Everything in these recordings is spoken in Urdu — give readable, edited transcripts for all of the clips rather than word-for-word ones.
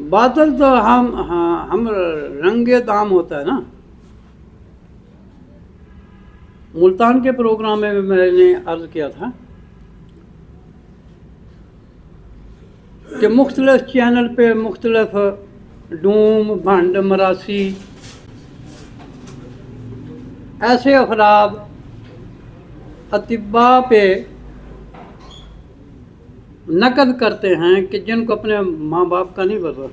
باطل تو ہم رنگے دام ہوتا ہے نا. ملتان کے پروگرام میں میں نے عرض کیا تھا کہ مختلف چینل پہ مختلف ڈوم بھنڈ مراسی ایسے افراد اطباء پہ نقد کرتے ہیں کہ جن کو اپنے ماں باپ کا نہیں پتا.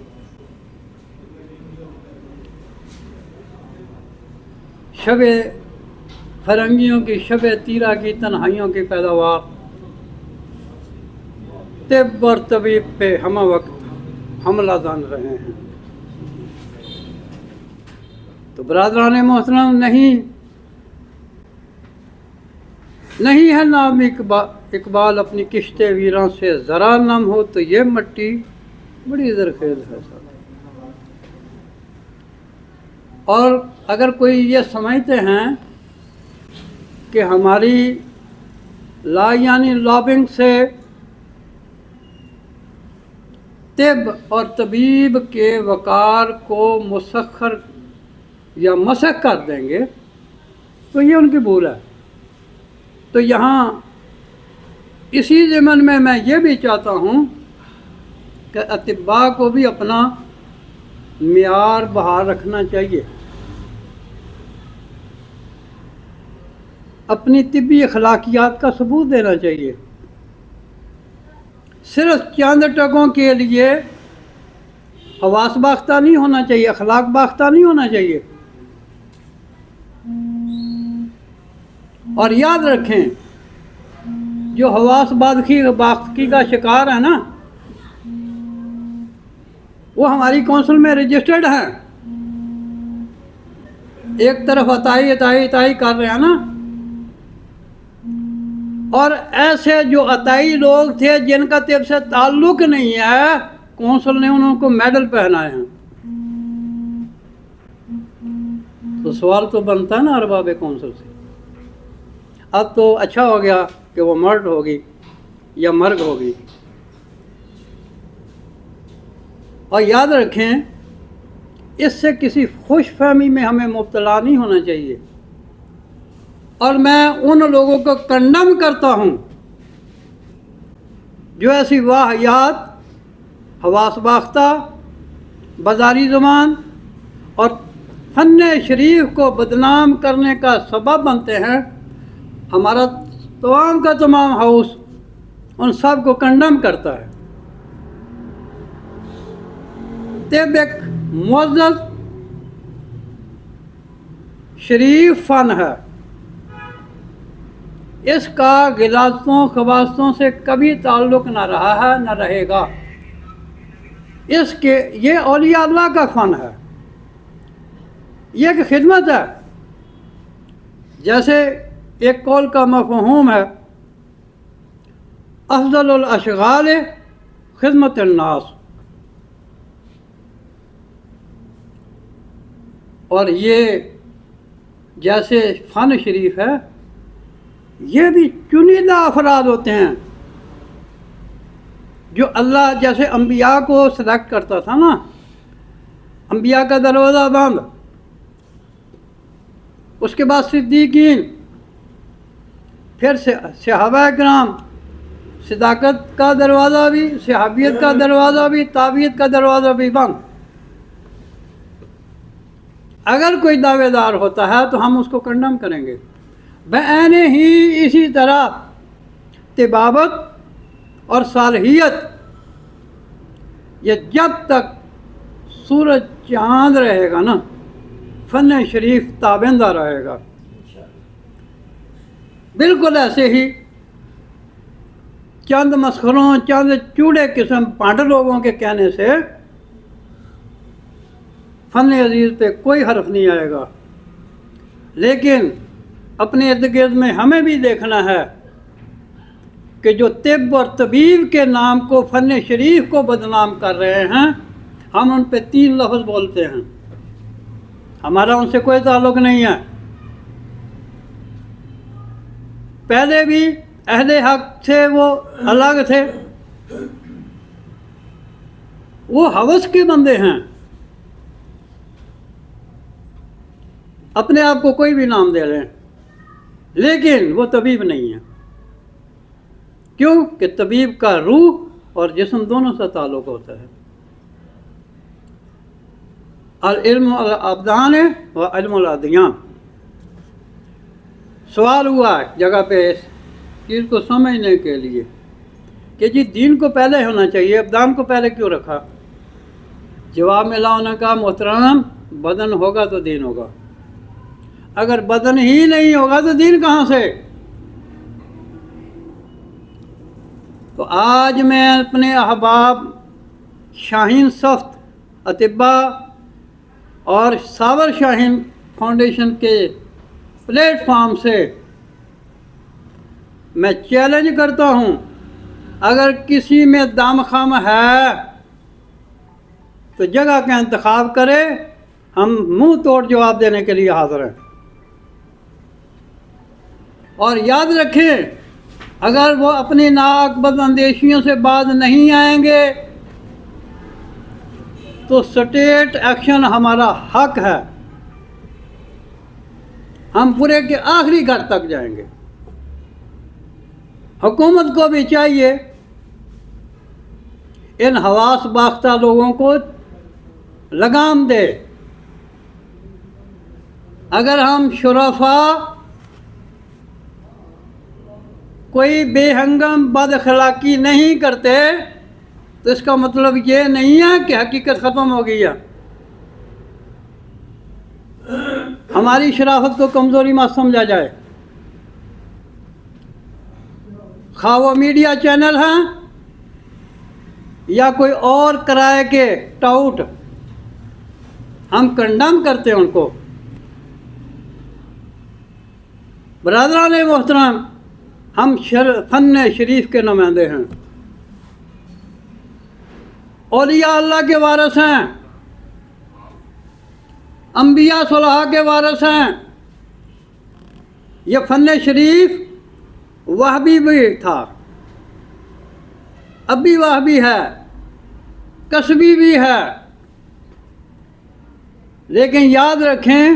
شب فرنگیوں کی شب تیرہ کی تنہائیوں کی پیداوار طب اور طبیب پہ ہمہ وقت حملہ دان رہے ہیں. تو برادران محترم نہیں ہے نام اقبال اپنی کشت ویراں سے ذرا نم ہو تو یہ مٹی بڑی زرخیز ہے. اور اگر کوئی یہ سمجھتے ہیں کہ ہماری لا یعنی لابنگ سے طب اور طبیب کے وقار کو مسخر یا مسخ کر دیں گے تو یہ ان کی بھول ہے. تو یہاں اسی ضمن میں یہ بھی چاہتا ہوں کہ اطباء کو بھی اپنا معیار بحال رکھنا چاہیے، اپنی طبی اخلاقیات کا ثبوت دینا چاہیے. صرف چند ٹکوں کے لیے حواس باختہ نہیں ہونا چاہیے، اخلاق باختہ نہیں ہونا چاہیے. اور یاد رکھیں جو حواس باختگی کا شکار ہے نا وہ ہماری کونسل میں رجسٹرڈ ہیں. ایک طرف عطائی کر رہے ہیں نا. اور ایسے جو عطائی لوگ تھے جن کا طب سے تعلق نہیں ہے کونسل نے انہوں کو میڈل پہنائے ہیں. تو سوال تو بنتا ہے نا ارباب کونسل سے. اب تو اچھا ہو گیا کہ وہ مرد ہوگی یا مرگ ہوگی. اور یاد رکھیں اس سے کسی خوش فہمی میں ہمیں مبتلا نہیں ہونا چاہیے. اور میں ان لوگوں کو کنڈم کرتا ہوں جو ایسی واہیات حواس باختہ بازاری زبان اور فن شریف کو بدنام کرنے کا سبب بنتے ہیں. ہمارا تمام کا تمام ہاؤس ان سب کو کنڈم کرتا ہے. طب ایک معزز شریف فن ہے. اس کا غلاظتوں خباستوں سے کبھی تعلق نہ رہا ہے نہ رہے گا. یہ اولیاء اللہ کا فن ہے، یہ ایک خدمت ہے. جیسے ایک قول کا مفہوم ہے افضل الاشغال خدمت الناس. اور یہ جیسے فن شریف ہے یہ بھی چنیدہ افراد ہوتے ہیں جو اللہ جیسے انبیاء کو سلیکٹ کرتا تھا نا. انبیاء کا دروازہ بند، اس کے بعد صدیقین، پھر صحابہ کرام. صداقت کا دروازہ بھی، صحابیت کا دروازہ بھی، تابعیت کا دروازہ بھی بند. اگر کوئی دعوے دار ہوتا ہے تو ہم اس کو کنڈم کریں گے. بعین ہی اسی طرح طبابت اور صالحیت یہ جب تک سورج چاند رہے گا نا فن شریف تابندہ رہے گا. بالکل ایسے ہی چند مسخروں چند چوڑے قسم پانڈ لوگوں کے کہنے سے فن عزیز پہ کوئی حرف نہیں آئے گا. لیکن اپنے ارد گرد میں ہمیں بھی دیکھنا ہے کہ جو طب اور طبیب کے نام کو فن شریف کو بدنام کر رہے ہیں ہم ان پہ 3 لفظ بولتے ہیں. ہمارا ان سے کوئی تعلق نہیں ہے. پہلے بھی اہل حق تھے وہ الگ تھے، وہ ہوس کے بندے ہیں، اپنے آپ کو کوئی بھی نام دے لیں، لیکن وہ طبیب نہیں ہے۔ کیوں کہ طبیب کا روح اور جسم دونوں سے تعلق ہوتا ہے۔ العلم الابدان و علم الادیان۔ سوال ہوا جگہ پہ اس چیز کو سمجھنے کے لیے کہ جی دین کو پہلے ہونا چاہیے، ابدان کو پہلے کیوں رکھا؟ جواب میں لاؤ نے کہا محترم بدن ہوگا تو دین ہوگا، اگر بدن ہی نہیں ہوگا تو دین کہاں سے؟ تو آج میں اپنے احباب شاہین صفت اطباء اور صابر شاہین فاؤنڈیشن کے پلیٹ فارم سے میں چیلنج کرتا ہوں، اگر کسی میں دم خم ہے تو جگہ کا انتخاب کرے، ہم منہ توڑ جواب دینے کے لیے حاضر ہیں۔ اور یاد رکھیں اگر وہ اپنی ناک بد اندیشیوں سے باز نہیں آئیں گے تو سٹیٹ ایکشن ہمارا حق ہے، ہم پورے کے آخری گھر تک جائیں گے۔ حکومت کو بھی چاہیے ان حواس باختہ لوگوں کو لگام دے۔ اگر ہم شرفاء کوئی بے ہنگم بد اخلاقی نہیں کرتے تو اس کا مطلب یہ نہیں ہے کہ حقیقت ختم ہو گئی ہے۔ ہماری شرافت کو کمزوری مت سمجھا جائے، خواہ وہ میڈیا چینل ہیں یا کوئی اور کرائے کے ٹاؤٹ، ہم کنڈم کرتے ہیں ان کو۔ برادران محترم، ہم فن شریف کے نمائندے ہیں، اولیاء اللہ کے وارث ہیں، انبیاء صلحاء کے وارث ہیں۔ یہ فن شریف وہابی بھی تھا، اب بھی وہابی ہے، کسبی بھی ہے، لیکن یاد رکھیں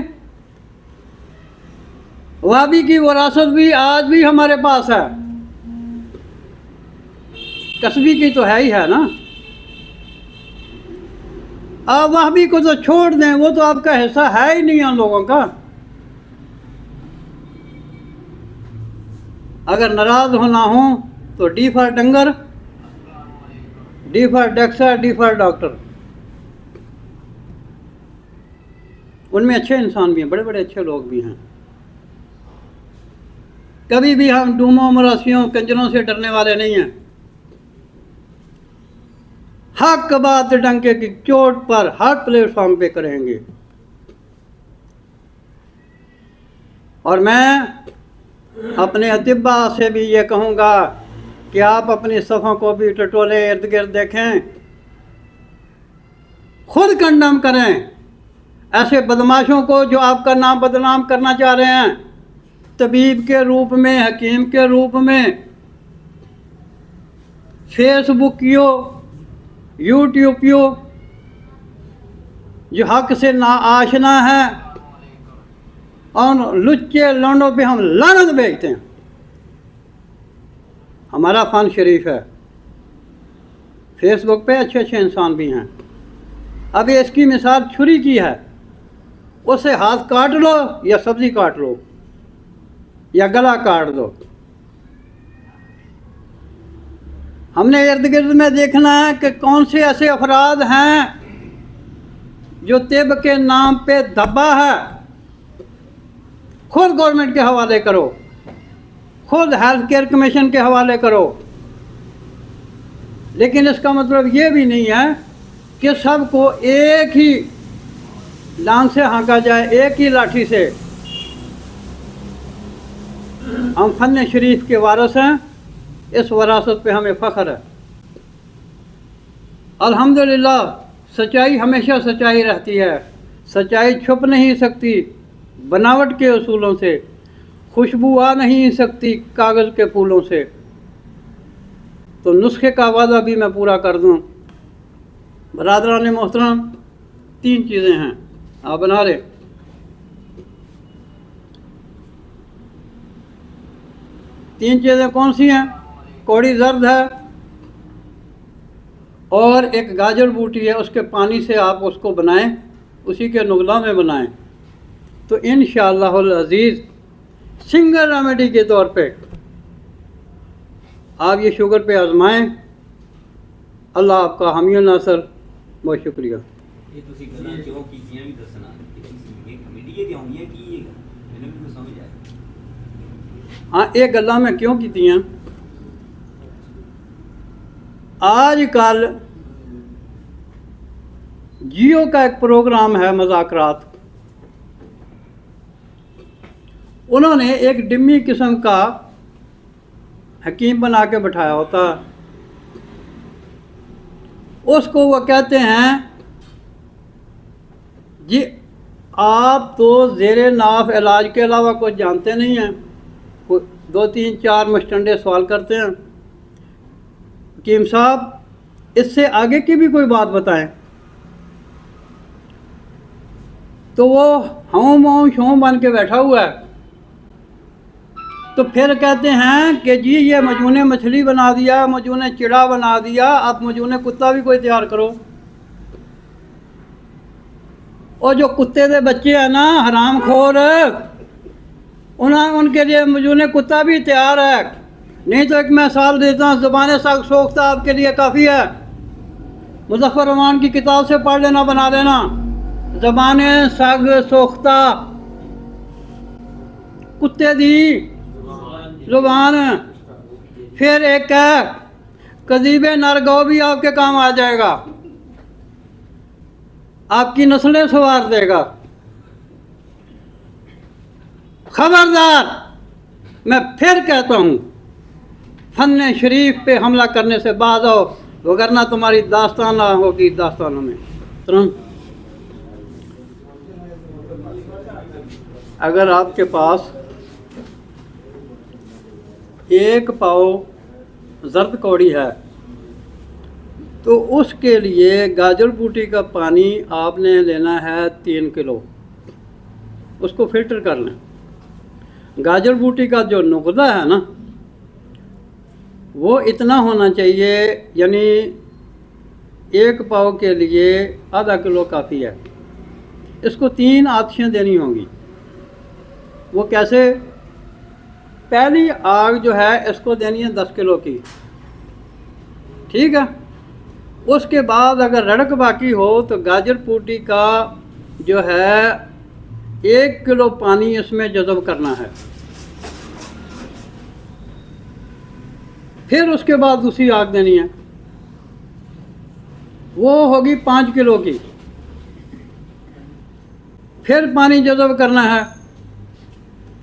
وہابی کی وراثت بھی آج بھی ہمارے پاس ہے، کسبی کی تو ہے ہی ہے نا۔ آپ وہابی کو تو چھوڑ دیں، وہ تو آپ کا حصہ ہے ہی نہیں ان لوگوں کا۔ اگر ناراض ہونا ہو تو ڈی فار ڈنگر، ڈی فار ڈیکسا، ڈی فار ڈاکٹر۔ ان میں اچھے انسان بھی ہیں، بڑے بڑے اچھے لوگ بھی ہیں۔ کبھی بھی ہم ڈوموں مراسیوں کنجروں سے ڈرنے والے نہیں ہیں۔ حق بات ڈنکے کی چوٹ پر ہر پلیٹ فارم پہ کریں گے۔ اور میں اپنے اطباء سے بھی یہ کہوں گا کہ آپ اپنی صفوں کو بھی ٹٹولے ارد گرد دیکھیں، خود کنڈم کریں ایسے بدماشوں کو جو آپ کا نام بدنام کرنا چاہ رہے ہیں، طبیب کے روپ میں، حکیم کے روپ میں، فیس بکیو، یوٹیوبیو، جو حق سے نا آشنا ہے، اور لچے لونڈوں پہ ہم لعنت بھیجتے ہیں۔ ہمارا فن شریف ہے، فیس بک پہ اچھے اچھے انسان بھی ہیں۔ ابھی اس کی مثال چھری کی ہے، اسے ہاتھ کاٹ لو یا سبزی کاٹ لو یا گلا کاٹ دو۔ ہم نے ارد گرد میں دیکھنا ہے کہ کون سے ایسے افراد ہیں جو طب کے نام پہ دبا ہے۔ خود گورنمنٹ کے حوالے کرو، خود ہیلتھ کیئر کمیشن کے حوالے کرو، لیکن اس کا مطلب یہ بھی نہیں ہے کہ سب کو ایک ہی لان سے ہانکا جائے، ایک ہی لاٹھی سے۔ ہم فن شریف کے وارث ہیں، اس وراثت پہ ہمیں فخر ہے۔ الحمدللہ سچائی ہمیشہ سچائی رہتی ہے، سچائی چھپ نہیں سکتی بناوٹ کے اصولوں سے، خوشبو آ نہیں سکتی کاغذ کے پھولوں سے۔ تو نسخے کا وعدہ بھی میں پورا کر دوں، برادران محترم 3 چیزیں ہیں، آپ بنا لیں۔ 3 چیزیں کون سی ہیں؟ کوڑی زرد ہے اور ایک گاجر بوٹی ہے، اس کے پانی سے آپ اس کو بنائیں، اسی کے نگلا میں بنائیں، تو انشاءاللہ العزیز سنگل ریمیڈی کے طور پہ آپ یہ شوگر پہ آزمائیں۔ اللہ آپ کا حامی و ناصر۔ بہت شکریہ۔ یہ تسی گلاں کیوں کیتیاں بھی دسنا کہ یہ کمیڈی دی ہونی ہے کہ یہ میں بھی سمجھ آیا۔ ہاں، ایک گلاں میں کیوں کیتی ہیں؟ آج کل جیو کا ایک پروگرام ہے مذاکرات، انہوں نے ایک ڈمی قسم کا حکیم بنا کے بٹھایا ہوتا، اس کو وہ کہتے ہیں جی آپ تو زیر ناف علاج کے علاوہ کچھ جانتے نہیں ہیں، 2 3 4 مشٹنڈے سوال کرتے ہیں، حکیم صاحب اس سے آگے کی بھی کوئی بات بتائیں، تو وہ ہوں شوں بن کے بیٹھا ہوا ہے، تو پھر کہتے ہیں کہ جی یہ مجنون مچھلی بنا دیا، مجنون چڑا بنا دیا، اب مجنون کتا بھی کوئی تیار کرو۔ اور جو کتے دے بچے ہیں نا حرام خور، ان کے لیے مجنون کتا بھی تیار ہے۔ نہیں تو ایک مثال دیتا ہوں، زبان سگ سوختہ آپ کے لیے کافی ہے، مظفر رحمان کی کتاب سے پڑھ لینا، بنا لینا، زبان سگ سوختہ، کتے دی زبان۔ پھر ایک ہے قضیب نرگو، بھی آپ کے کام آ جائے گا، آپ کی نسلیں سنوار دے گا۔ خبردار، میں پھر کہتا ہوں، فن شریف پہ حملہ کرنے سے باز آؤ، وگرنہ تمہاری داستان نہ ہوگی داستانوں میں۔ اگر آپ کے پاس 1 پاؤ زرد کوڑی ہے تو اس کے لیے گاجر بوٹی کا پانی آپ نے لینا ہے 3 کلو، اس کو فلٹر کر لیں۔ گاجر بوٹی کا جو نقدہ ہے نا وہ اتنا ہونا چاہیے، یعنی 1 پاؤ کے لیے آدھا کلو کافی ہے۔ اس کو 3 آتشیں دینی ہوں گی۔ وہ کیسے؟ پہلی آگ جو ہے اس کو دینی ہے 10 کلو کی، ٹھیک ہے؟ اس کے بعد اگر رڑک باقی ہو تو گاجر بوٹی کا جو ہے 1 کلو پانی اس میں جذب کرنا ہے۔ پھر اس کے بعد دوسری آگ دینی ہے، وہ ہوگی 5 کلو کی، پھر پانی جذب کرنا ہے۔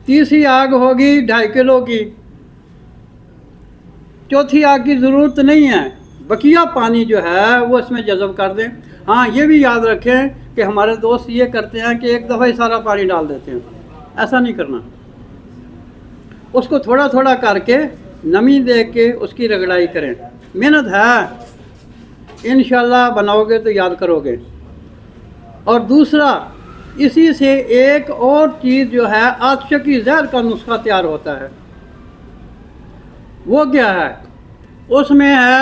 تیسری آگ ہوگی 2.5 کلو کی، چوتھی آگ کی ضرورت نہیں ہے، بقیہ پانی جو ہے وہ اس میں جذب کر دیں۔ ہاں یہ بھی یاد رکھیں کہ ہمارے دوست یہ کرتے ہیں کہ ایک دفعہ ہی سارا پانی ڈال دیتے ہیں، ایسا نہیں کرنا، اس کو تھوڑا تھوڑا کر کے نمی دیکھ کے اس کی رگڑائی کریں۔ محنت ہے، انشاءاللہ بناؤ گے تو یاد کرو گے۔ اور دوسرا، اسی سے ایک اور چیز جو ہے آتشکی زہر کا نسخہ تیار ہوتا ہے، وہ کیا ہے؟ اس میں ہے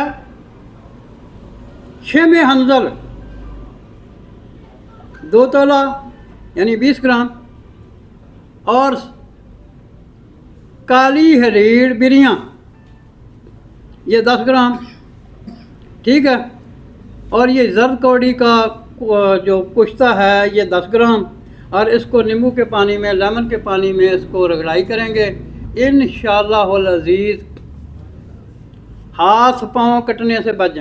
شیم حنظل 2 تولہ یعنی 20 گرام، اور کالی حریر بریاں یہ 10 گرام، ٹھیک ہے؟ اور یہ زرد کوڑی کا جو کشتہ ہے یہ 10 گرام، اور اس کو نیمبو کے پانی میں، لیمن کے پانی میں اس کو رگڑائی کریں گے انشاءاللہ العزیز، ہاتھ پاؤں کٹنے سے بچ جائیں۔